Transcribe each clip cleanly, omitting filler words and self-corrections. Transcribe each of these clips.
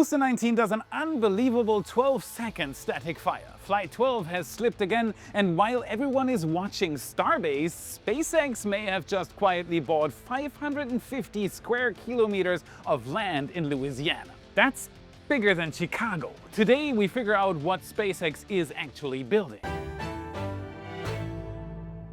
Booster 19 does an unbelievable 12-second static fire. Flight 12 has slipped again, and while everyone is watching Starbase, SpaceX may have just quietly bought 550 square kilometers of land in Louisiana. That's bigger than Chicago. Today we figure out what SpaceX is actually building.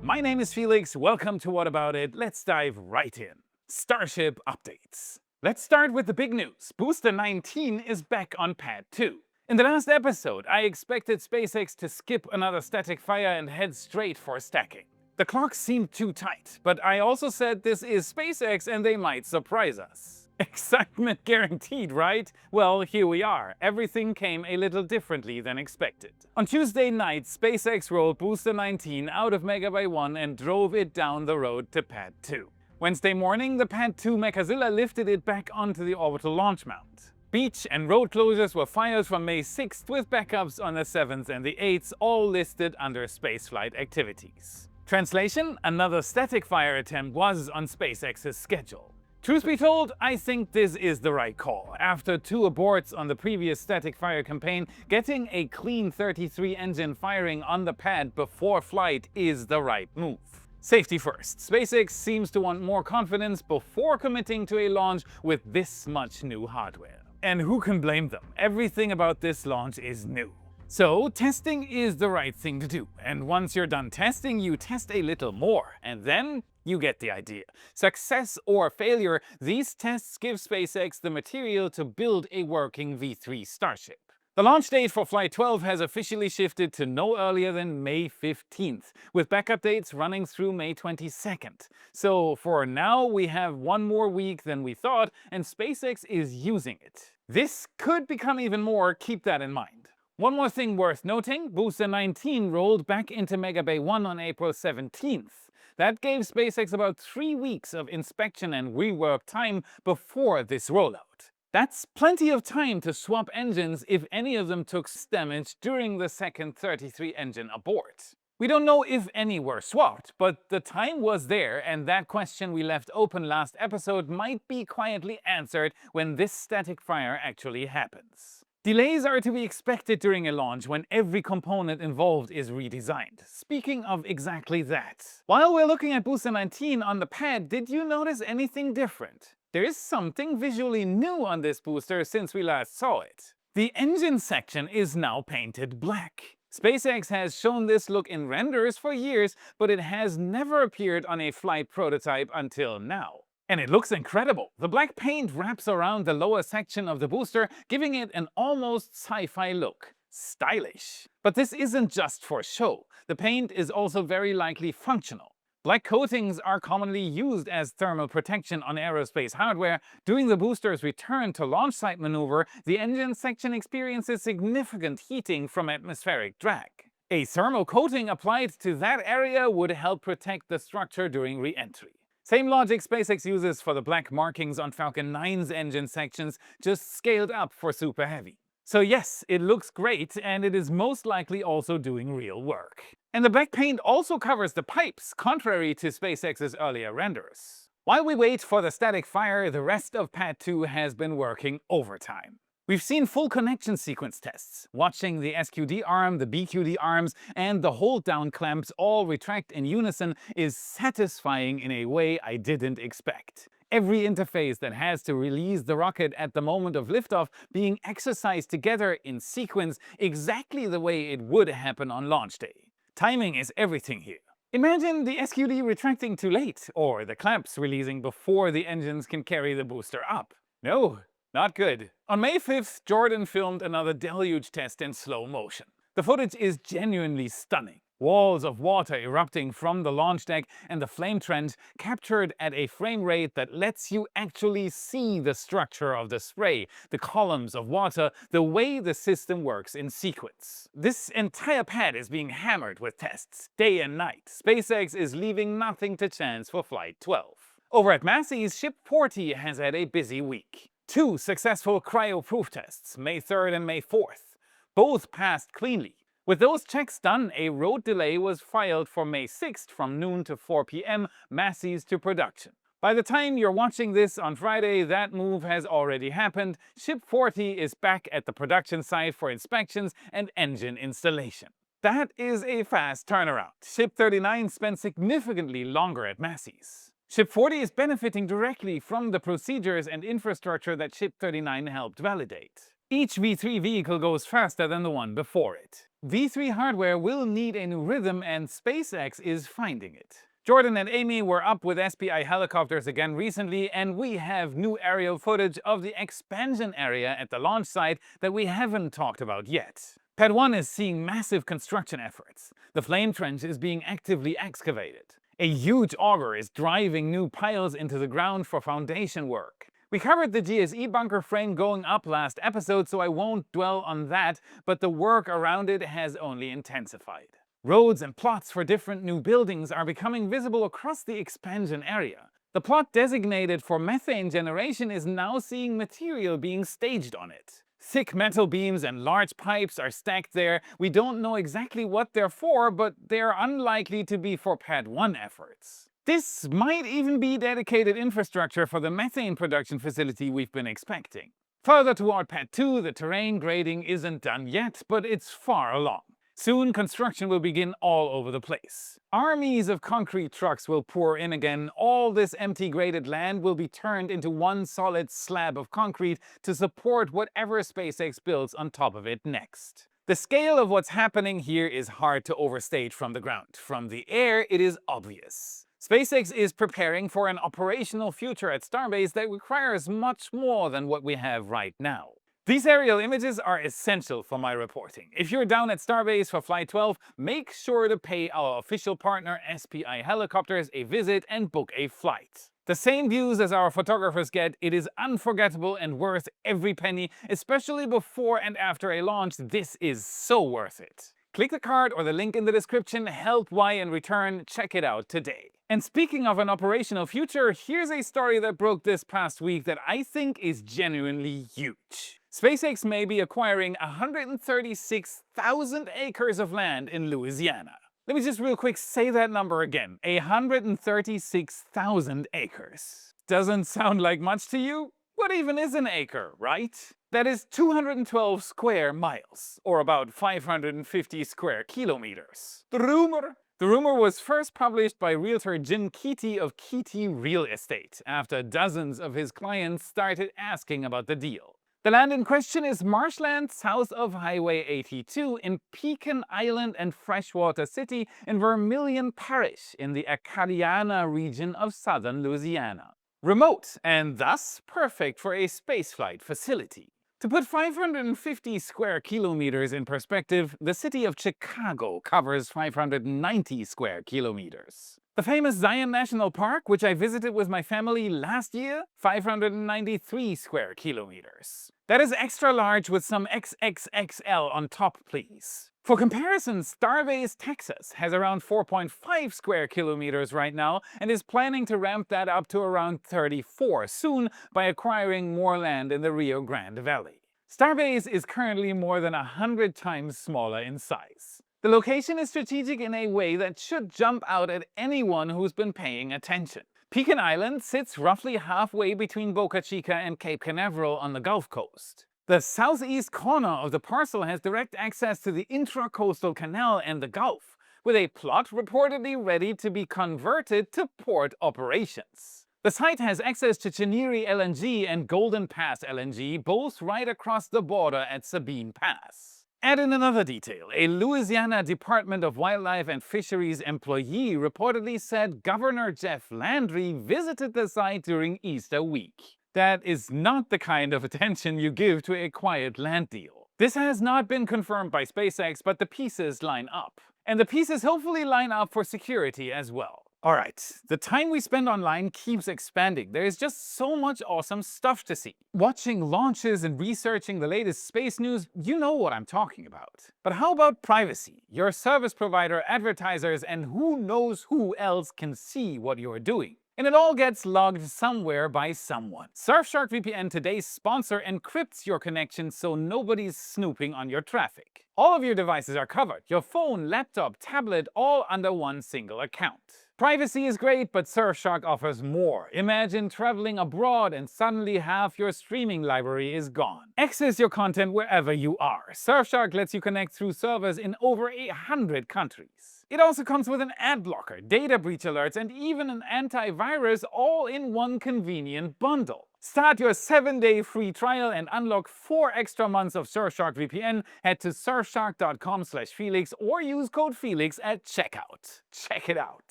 My name is Felix, welcome to What About It. Let's dive right in. Starship updates. Let's start with the big news. Booster 19 is back on Pad 2. In the last episode, I expected SpaceX to skip another static fire and head straight for stacking. The clock seemed too tight, but I also said this is SpaceX and they might surprise us. Excitement guaranteed, right? Well, here we are. Everything came a little differently than expected. On Tuesday night, SpaceX rolled Booster 19 out of Mega Bay 1 and drove it down the road to Pad 2. Wednesday morning, the Pad 2 Mechazilla lifted it back onto the orbital launch mount. Beach and road closures were fired from May 6th with backups on the 7th and the 8th, all listed under spaceflight activities. Translation: another static fire attempt was on SpaceX's schedule. Truth be told, I think this is the right call. After 2 aborts on the previous static fire campaign, getting a clean 33 engine firing on the pad before flight is the right move. Safety first. SpaceX seems to want more confidence before committing to a launch with this much new hardware. And who can blame them? Everything about this launch is new. So, testing is the right thing to do. And once you're done testing, you test a little more. And then you get the idea. Success or failure, these tests give SpaceX the material to build a working V3 Starship. The launch date for Flight 12 has officially shifted to no earlier than May 15th, with backup dates running through May 22nd. So for now, we have one more week than we thought, and SpaceX is using it. This could become even more, keep that in mind. One more thing worth noting, Booster 19 rolled back into Mega Bay 1 on April 17th. That gave SpaceX about 3 weeks of inspection and rework time before this rollout. That's plenty of time to swap engines if any of them took damage during the second 33 engine abort. We don't know if any were swapped, but the time was there, and that question we left open last episode might be quietly answered when this static fire actually happens. Delays are to be expected during a launch when every component involved is redesigned. Speaking of exactly that, while we're looking at Booster 19 on the pad, did you notice anything different? There is something visually new on this booster since we last saw it. The engine section is now painted black. SpaceX has shown this look in renders for years, but it has never appeared on a flight prototype until now. And it looks incredible. The black paint wraps around the lower section of the booster, giving it an almost sci-fi look. Stylish. But this isn't just for show. The paint is also very likely functional. Black coatings are commonly used as thermal protection on aerospace hardware. During the booster's return to launch site maneuver, the engine section experiences significant heating from atmospheric drag. A thermal coating applied to that area would help protect the structure during re-entry. Same logic SpaceX uses for the black markings on Falcon 9's engine sections, just scaled up for Super Heavy. So yes, it looks great, and it is most likely also doing real work. And the black paint also covers the pipes, contrary to SpaceX's earlier renders. While we wait for the static fire, the rest of Pad 2 has been working overtime. We've seen full connection sequence tests. Watching the SQD arm, the BQD arms, and the hold-down clamps all retract in unison is satisfying in a way I didn't expect. Every interface that has to release the rocket at the moment of liftoff being exercised together in sequence exactly the way it would happen on launch day. Timing is everything here. Imagine the SQD retracting too late, or the clamps releasing before the engines can carry the booster up. No, not good. On May 5th, Jordan filmed another deluge test in slow motion. The footage is genuinely stunning. Walls of water erupting from the launch deck and the flame trench captured at a frame rate that lets you actually see the structure of the spray, the columns of water, the way the system works in sequence. This entire pad is being hammered with tests, day and night. SpaceX is leaving nothing to chance for Flight 12. Over at Massey's, Ship 40 has had a busy week. 2 successful cryo-proof tests, May 3rd and May 4th. Both passed cleanly. With those checks done, a road delay was filed for May 6th from noon to 4 p.m., Massey's to production. By the time you're watching this on Friday, that move has already happened. Ship 40 is back at the production site for inspections and engine installation. That is a fast turnaround. Ship 39 spent significantly longer at Massey's. Ship 40 is benefiting directly from the procedures and infrastructure that Ship 39 helped validate. Each V3 vehicle goes faster than the one before it. V3 hardware will need a new rhythm, and SpaceX is finding it. Jordan and Amy were up with SPI helicopters again recently, and we have new aerial footage of the expansion area at the launch site that we haven't talked about yet. Pad 1 is seeing massive construction efforts. The flame trench is being actively excavated. A huge auger is driving new piles into the ground for foundation work. We covered the GSE bunker frame going up last episode, so I won't dwell on that, but the work around it has only intensified. Roads and plots for different new buildings are becoming visible across the expansion area. The plot designated for methane generation is now seeing material being staged on it. Thick metal beams and large pipes are stacked there. We don't know exactly what they're for, but they're unlikely to be for Pad 1 efforts. This might even be dedicated infrastructure for the methane production facility we've been expecting. Further toward Pad 2, the terrain grading isn't done yet, but it's far along. Soon, construction will begin all over the place. Armies of concrete trucks will pour in again. All this empty graded land will be turned into one solid slab of concrete to support whatever SpaceX builds on top of it next. The scale of what's happening here is hard to overstate from the ground. From the air, it is obvious. SpaceX is preparing for an operational future at Starbase that requires much more than what we have right now. These aerial images are essential for my reporting. If you're down at Starbase for Flight 12, make sure to pay our official partner SPI Helicopters a visit and book a flight. The same views as our photographers get, it is unforgettable and worth every penny, especially before and after a launch. This is so worth it. Click the card or the link in the description, help Y in return, check it out today. And speaking of an operational future, here's a story that broke this past week that I think is genuinely huge. SpaceX may be acquiring 136,000 acres of land in Louisiana. Let me just real quick say that number again. 136,000 acres. Doesn't sound like much to you? What even is an acre, right? That is 212 square miles, or about 550 square kilometers. The rumor was first published by realtor Jim Keaty of Keaty Real Estate, after dozens of his clients started asking about the deal. The land in question is marshland south of Highway 82 in Pecan Island and Freshwater City in Vermilion Parish in the Acadiana region of southern Louisiana. Remote, and thus perfect for a spaceflight facility. To put 550 square kilometers in perspective, the city of Chicago covers 590 square kilometers. The famous Zion National Park, which I visited with my family last year, 593 square kilometers. That is extra large with some XXXL on top, please. For comparison, Starbase, Texas has around 4.5 square kilometers right now and is planning to ramp that up to around 34 soon by acquiring more land in the Rio Grande Valley. Starbase is currently more than 100 times smaller in size. The location is strategic in a way that should jump out at anyone who's been paying attention. Pecan Island sits roughly halfway between Boca Chica and Cape Canaveral on the Gulf Coast. The southeast corner of the parcel has direct access to the Intracoastal Canal and the Gulf, with a plot reportedly ready to be converted to port operations. The site has access to Chiniri LNG and Golden Pass LNG, both right across the border at Sabine Pass. Add in another detail. A Louisiana Department of Wildlife and Fisheries employee reportedly said Governor Jeff Landry visited the site during Easter week. That is not the kind of attention you give to a quiet land deal. This has not been confirmed by SpaceX, but the pieces line up. And the pieces hopefully line up for security as well. Alright, the time we spend online keeps expanding. There is just so much awesome stuff to see. Watching launches and researching the latest space news, you know what I'm talking about. But how about privacy? Your service provider, advertisers, and who knows who else can see what you're doing. And it all gets logged somewhere by someone. Surfshark VPN, today's sponsor, encrypts your connection so nobody's snooping on your traffic. All of your devices are covered. Your phone, laptop, tablet, all under one single account. Privacy is great, but Surfshark offers more. Imagine traveling abroad and suddenly half your streaming library is gone. Access your content wherever you are. Surfshark lets you connect through servers in over 100 countries. It also comes with an ad blocker, data breach alerts, and even an antivirus, all in one convenient bundle. Start your 7-day free trial and unlock 4 extra months of Surfshark VPN. Head to surfshark.com/Felix or use code Felix at checkout. Check it out.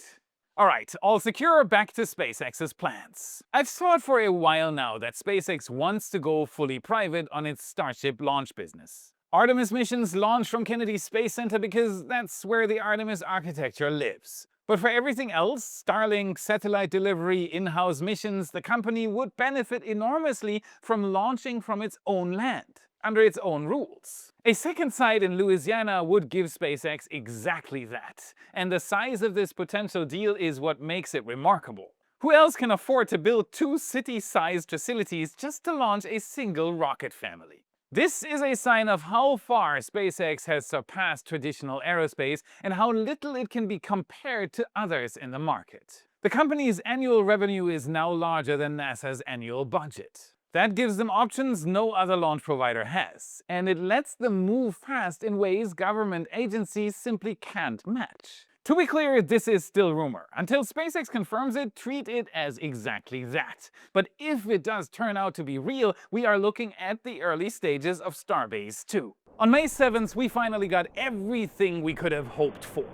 Alright, all secure, back to SpaceX's plans. I've thought for a while now that SpaceX wants to go fully private on its Starship launch business. Artemis missions launch from Kennedy Space Center because that's where the Artemis architecture lives. But for everything else, Starlink, satellite delivery, in-house missions, the company would benefit enormously from launching from its own land, under its own rules. A second site in Louisiana would give SpaceX exactly that, and the size of this potential deal is what makes it remarkable. Who else can afford to build 2 city-sized facilities just to launch a single rocket family? This is a sign of how far SpaceX has surpassed traditional aerospace and how little it can be compared to others in the market. The company's annual revenue is now larger than NASA's annual budget. That gives them options no other launch provider has, and it lets them move fast in ways government agencies simply can't match. To be clear, this is still rumor. Until SpaceX confirms it, treat it as exactly that. But if it does turn out to be real, we are looking at the early stages of Starbase 2. On May 7th, we finally got everything we could have hoped for.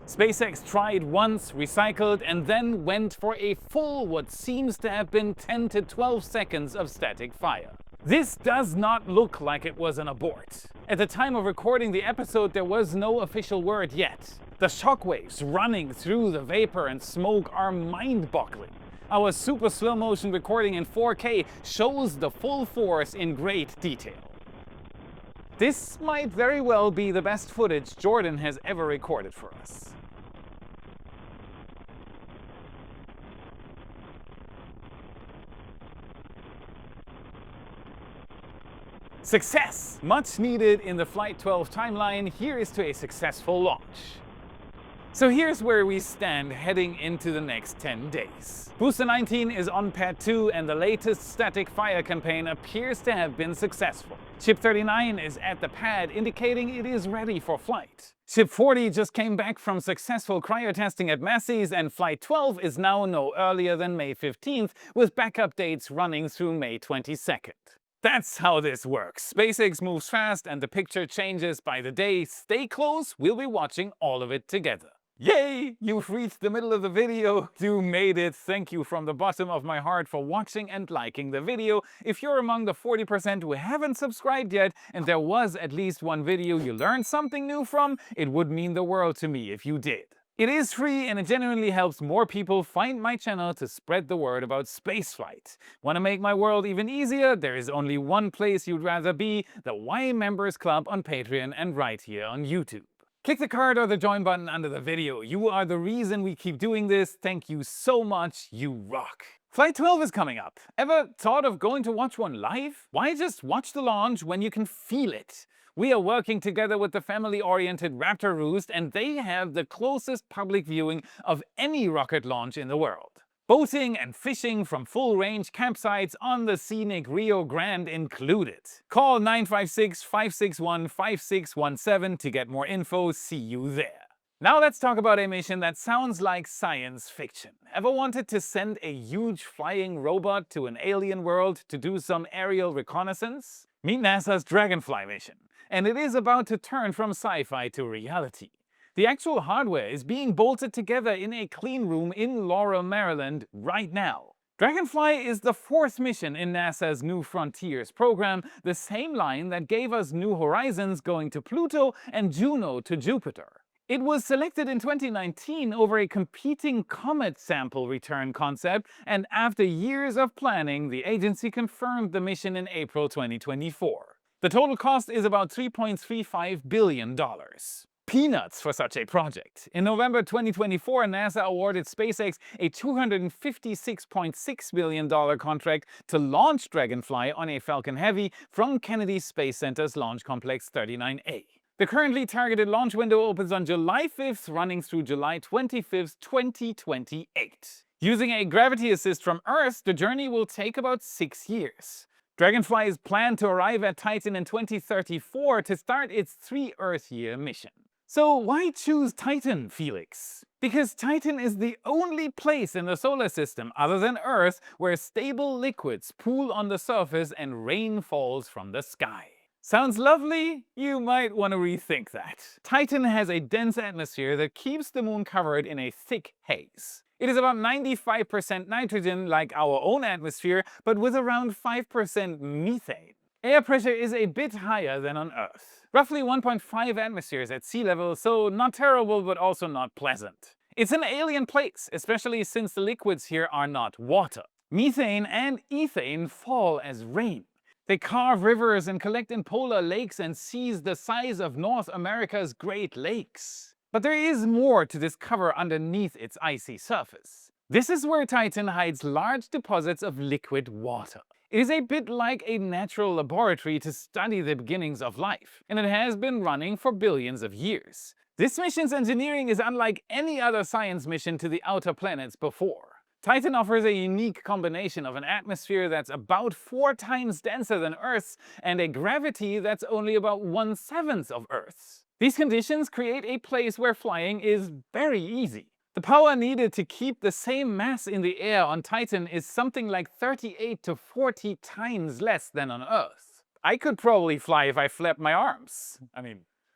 SpaceX tried once, recycled, and then went for a full what seems to have been 10 to 12 seconds of static fire. This does not look like it was an abort. At the time of recording the episode, there was no official word yet. The shockwaves running through the vapor and smoke are mind-boggling. Our super slow-motion recording in 4K shows the full force in great detail. This might very well be the best footage Jordan has ever recorded for us. Success! Much needed in the Flight 12 timeline. Here is to a successful launch. So here's where we stand heading into the next 10 days. Booster 19 is on Pad 2 and the latest static fire campaign appears to have been successful. Ship 39 is at the pad, indicating it is ready for flight. Ship 40 just came back from successful cryotesting at Massey's, and Flight 12 is now no earlier than May 15th, with backup dates running through May 22nd. That's how this works. SpaceX moves fast and the picture changes by the day. Stay close, we'll be watching all of it together. Yay! You've reached the middle of the video. You made it. Thank you from the bottom of my heart for watching and liking the video. If you're among the 40% who haven't subscribed yet, and there was at least one video you learned something new from, it would mean the world to me if you did. It is free and it genuinely helps more people find my channel to spread the word about spaceflight. Want to make my world even easier? There is only one place you'd rather be, the Why Members Club on Patreon and right here on YouTube. Click the card or the join button under the video. You are the reason we keep doing this. Thank you so much. You rock. Flight 12 is coming up. Ever thought of going to watch one live? Why just watch the launch when you can feel it? We are working together with the family-oriented Raptor Roost, and they have the closest public viewing of any rocket launch in the world. Boating and fishing from full-range campsites on the scenic Rio Grande included. Call 956-561-5617 to get more info. See you there. Now let's talk about a mission that sounds like science fiction. Ever wanted to send a huge flying robot to an alien world to do some aerial reconnaissance? Meet NASA's Dragonfly mission. And it is about to turn from sci-fi to reality. The actual hardware is being bolted together in a clean room in Laurel, Maryland right now. Dragonfly is the 4th mission in NASA's New Frontiers program, the same line that gave us New Horizons going to Pluto and Juno to Jupiter. It was selected in 2019 over a competing comet sample return concept, and after years of planning, the agency confirmed the mission in April 2024. The total cost is about $3.35 billion. Peanuts for such a project. In November 2024, NASA awarded SpaceX a $256.6 million contract to launch Dragonfly on a Falcon Heavy from Kennedy Space Center's Launch Complex 39A. The currently targeted launch window opens on July 5th, running through July 25th, 2028. Using a gravity assist from Earth, the journey will take about 6 years. Dragonfly is planned to arrive at Titan in 2034 to start its 3 Earth-year mission. So why choose Titan, Felix? Because Titan is the only place in the solar system other than Earth where stable liquids pool on the surface and rain falls from the sky. Sounds lovely? You might want to rethink that. Titan has a dense atmosphere that keeps the moon covered in a thick haze. It is about 95% nitrogen like our own atmosphere, but with around 5% methane. Air pressure is a bit higher than on Earth. Roughly 1.5 atmospheres at sea level, so not terrible but also not pleasant. It's an alien place, especially since the liquids here are not water. Methane and ethane fall as rain. They carve rivers and collect in polar lakes and seas the size of North America's Great Lakes. But there is more to discover underneath its icy surface. This is where Titan hides large deposits of liquid water. It is a bit like a natural laboratory to study the beginnings of life, and it has been running for billions of years. This mission's engineering is unlike any other science mission to the outer planets before. Titan offers a unique combination of an atmosphere that's about 4 times denser than Earth's and a gravity that's only about 1/7 of Earth's. These conditions create a place where flying is very easy. The power needed to keep the same mass in the air on Titan is something like 38 to 40 times less than on Earth. I could probably fly if I flapped my arms.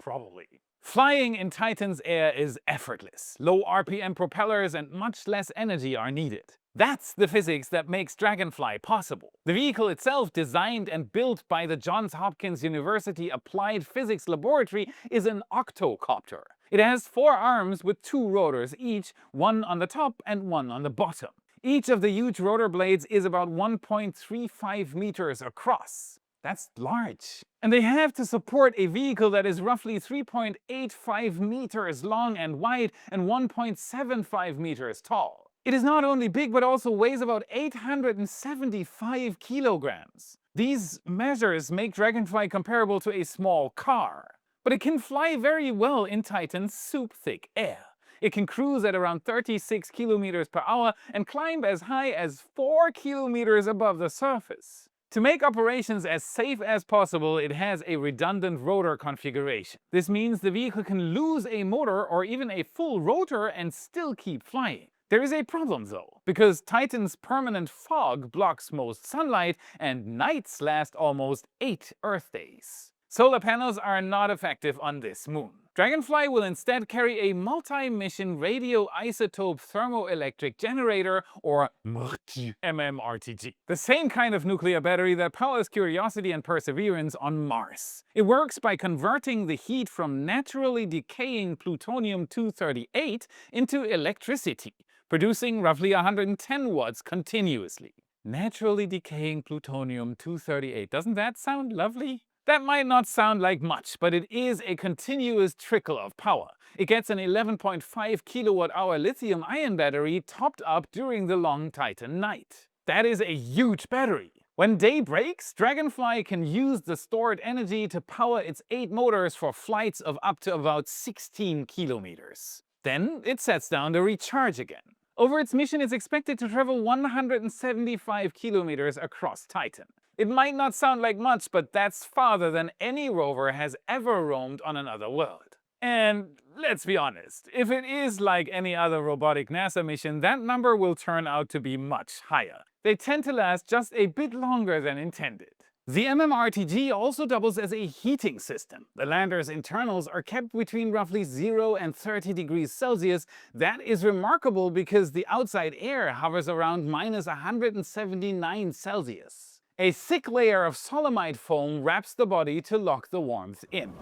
Probably. Flying in Titan's air is effortless. Low RPM propellers and much less energy are needed. That's the physics that makes Dragonfly possible. The vehicle itself, designed and built by the Johns Hopkins University Applied Physics Laboratory, is an octocopter. It has 4 arms with 2 rotors each, one on the top and one on the bottom. Each of the huge rotor blades is about 1.35 meters across. That's large. And they have to support a vehicle that is roughly 3.85 meters long and wide and 1.75 meters tall. It is not only big but also weighs about 875 kilograms. These measures make Dragonfly comparable to a small car. But it can fly very well in Titan's soup-thick air. It can cruise at around 36 kilometers per hour and climb as high as 4 kilometers above the surface. To make operations as safe as possible, it has a redundant rotor configuration. This means the vehicle can lose a motor or even a full rotor and still keep flying. There is a problem though, because Titan's permanent fog blocks most sunlight and nights last almost 8 Earth days. Solar panels are not effective on this moon. Dragonfly will instead carry a multi-mission radioisotope thermoelectric generator, or MMRTG, the same kind of nuclear battery that powers Curiosity and Perseverance on Mars. It works by converting the heat from naturally decaying plutonium-238 into electricity, producing roughly 110 watts continuously. Naturally decaying plutonium-238, doesn't that sound lovely? That might not sound like much, but it is a continuous trickle of power. It gets an 11.5 kilowatt-hour lithium-ion battery topped up during the long Titan night. That is a huge battery. When day breaks, Dragonfly can use the stored energy to power its 8 motors for flights of up to about 16 kilometers. Then it sets down to recharge again. Over its mission, it's expected to travel 175 kilometers across Titan. It might not sound like much, but that's farther than any rover has ever roamed on another world. And let's be honest, if it is like any other robotic NASA mission, that number will turn out to be much higher. They tend to last just a bit longer than intended. The MMRTG also doubles as a heating system. The lander's internals are kept between roughly 0 and 30 degrees Celsius. That is remarkable because the outside air hovers around minus 179 Celsius. A thick layer of solemite foam wraps the body to lock the warmth in.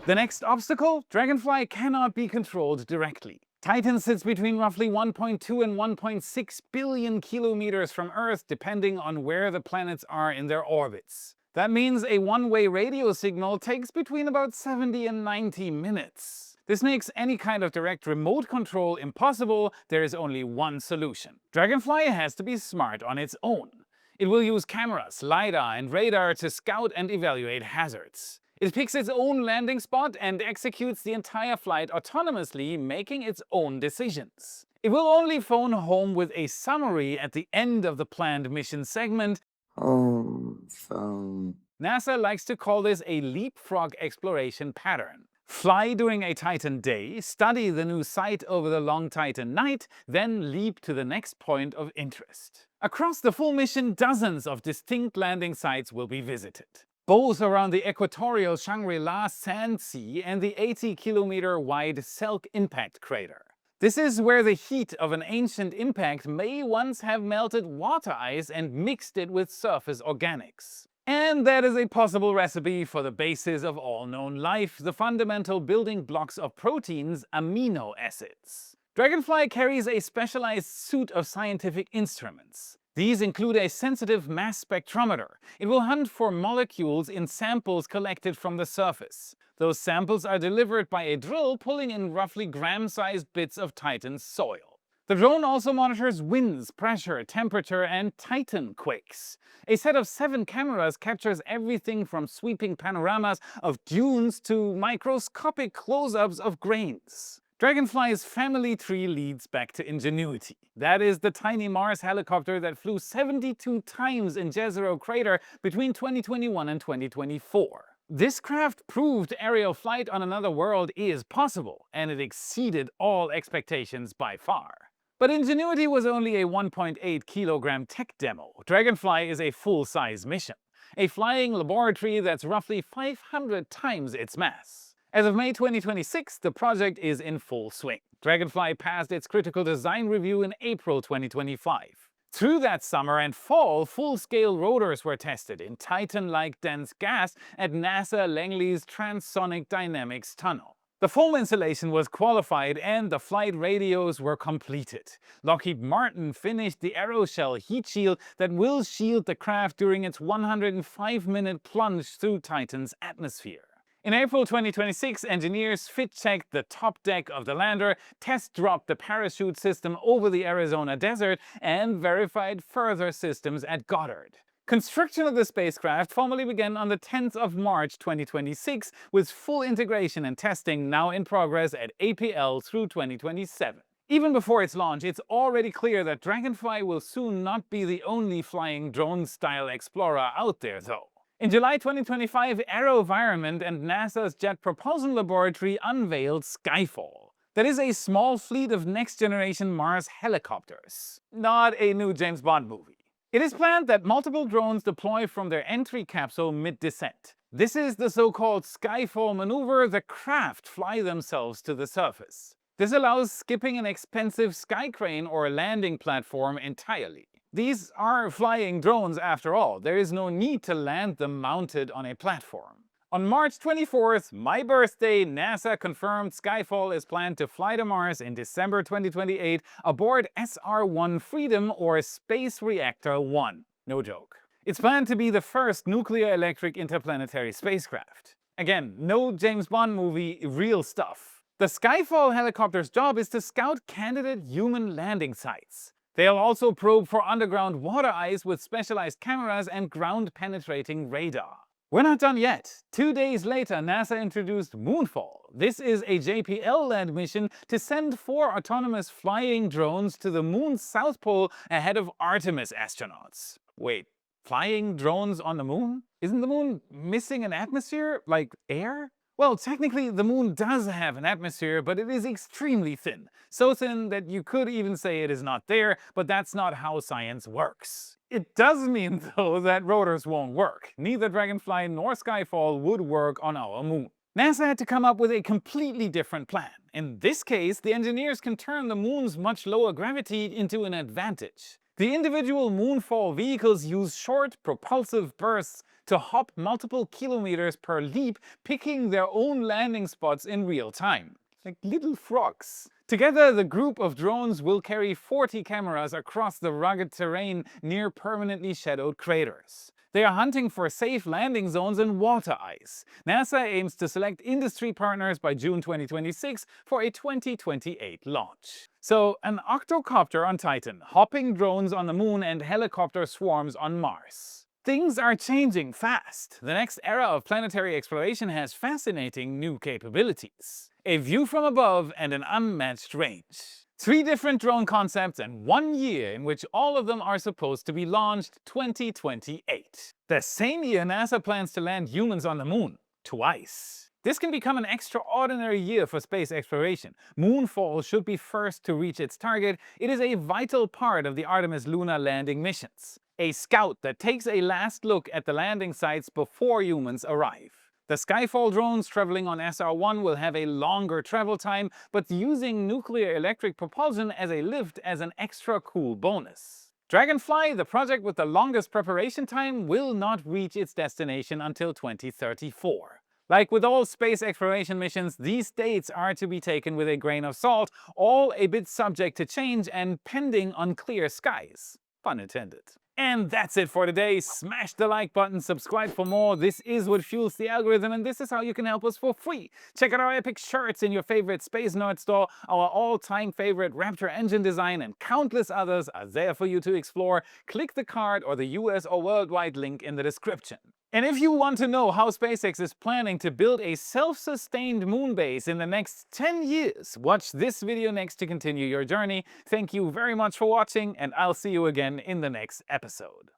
The next obstacle? Dragonfly cannot be controlled directly. Titan sits between roughly 1.2 and 1.6 billion kilometers from Earth, depending on where the planets are in their orbits. That means a one-way radio signal takes between about 70 and 90 minutes. This makes any kind of direct remote control impossible. There is only one solution. Dragonfly has to be smart on its own. It will use cameras, LiDAR and radar to scout and evaluate hazards. It picks its own landing spot and executes the entire flight autonomously, making its own decisions. It will only phone home with a summary at the end of the planned mission segment. Home phone. NASA likes to call this a leapfrog exploration pattern. Fly during a Titan day, study the new site over the long Titan night, then leap to the next point of interest. Across the full mission, dozens of distinct landing sites will be visited, both around the equatorial Shangri-La Sand Sea and the 80-kilometer-wide Selk impact crater. This is where the heat of an ancient impact may once have melted water ice and mixed it with surface organics. And that is a possible recipe for the basis of all known life, the fundamental building blocks of proteins, amino acids. Dragonfly carries a specialized suite of scientific instruments. These include a sensitive mass spectrometer. It will hunt for molecules in samples collected from the surface. Those samples are delivered by a drill pulling in roughly gram-sized bits of Titan's soil. The drone also monitors winds, pressure, temperature, and Titan quakes. A set of 7 cameras captures everything from sweeping panoramas of dunes to microscopic close-ups of grains. Dragonfly's family tree leads back to Ingenuity. That is the tiny Mars helicopter that flew 72 times in Jezero crater between 2021 and 2024. This craft proved aerial flight on another world is possible, and it exceeded all expectations by far. But Ingenuity was only a 1.8 kilogram tech demo. Dragonfly is a full-size mission, a flying laboratory that's roughly 500 times its mass. As of May 2026, the project is in full swing. Dragonfly passed its critical design review in April 2025. Through that summer and fall, full-scale rotors were tested in Titan-like dense gas at NASA Langley's Transonic Dynamics Tunnel. The foam insulation was qualified and the flight radios were completed. Lockheed Martin finished the aeroshell heat shield that will shield the craft during its 105-minute plunge through Titan's atmosphere. In April 2026, engineers fit-checked the top deck of the lander, test-dropped the parachute system over the Arizona desert, and verified further systems at Goddard. Construction of the spacecraft formally began on the 10th of March 2026, with full integration and testing now in progress at APL through 2027. Even before its launch, it's already clear that Dragonfly will soon not be the only flying drone-style explorer out there, though. In July 2025, AeroVironment and NASA's Jet Propulsion Laboratory unveiled Skyfall. That is a small fleet of next-generation Mars helicopters. Not a new James Bond movie. It is planned that multiple drones deploy from their entry capsule mid-descent. This is the so-called Skyfall maneuver. The craft fly themselves to the surface. This allows skipping an expensive sky crane or landing platform entirely. These are flying drones after all. There is no need to land them mounted on a platform. On March 24th, my birthday, NASA confirmed Skyfall is planned to fly to Mars in December 2028 aboard SR-1 Freedom or Space Reactor 1. No joke. It's planned to be the first nuclear-electric interplanetary spacecraft. Again, no James Bond movie, real stuff. The Skyfall helicopter's job is to scout candidate human landing sites. They'll also probe for underground water ice with specialized cameras and ground-penetrating radar. We're not done yet. 2 days later, NASA introduced Moonfall. This is a JPL-led mission to send 4 autonomous flying drones to the Moon's South Pole ahead of Artemis astronauts. Wait, flying drones on the Moon? Isn't the Moon missing an atmosphere, like air? Well, technically, the Moon does have an atmosphere, but it is extremely thin. So thin that you could even say it is not there, but that's not how science works. It does mean, though, that rotors won't work. Neither Dragonfly nor Skyfall would work on our Moon. NASA had to come up with a completely different plan. In this case, the engineers can turn the Moon's much lower gravity into an advantage. The individual Moonfall vehicles use short, propulsive bursts to hop multiple kilometers per leap, picking their own landing spots in real time. Like little frogs. Together, the group of drones will carry 40 cameras across the rugged terrain near permanently shadowed craters. They are hunting for safe landing zones and water ice. NASA aims to select industry partners by June 2026 for a 2028 launch. So, an octocopter on Titan, hopping drones on the Moon and helicopter swarms on Mars. things are changing fast. The next era of planetary exploration has fascinating new capabilities. A view from above and an unmatched range. 3 different drone concepts and 1 year in which all of them are supposed to be launched 2028. The same year NASA plans to land humans on the moon. Twice. This can become an extraordinary year for space exploration. Moonfall should be first to reach its target. It is a vital part of the Artemis lunar landing missions. A scout that takes a last look at the landing sites before humans arrive. The Skyfall drones traveling on SR-1 will have a longer travel time, but using nuclear electric propulsion as a lift as an extra cool bonus. Dragonfly, the project with the longest preparation time, will not reach its destination until 2034. Like with all space exploration missions, these dates are to be taken with a grain of salt, all a bit subject to change and pending unclear skies. Pun intended. And that's it for today. Smash the like button, subscribe for more. This is what fuels the algorithm, and this is how you can help us for free. Check out our epic shirts in your favorite Space Nerd store. Our all-time favorite Raptor engine design and countless others are there for you to explore. Click the card or the US or worldwide link in the description. And if you want to know how SpaceX is planning to build a self-sustained moon base in the next 10 years, watch this video next to continue your journey. Thank you very much for watching, and I'll see you again in the next episode.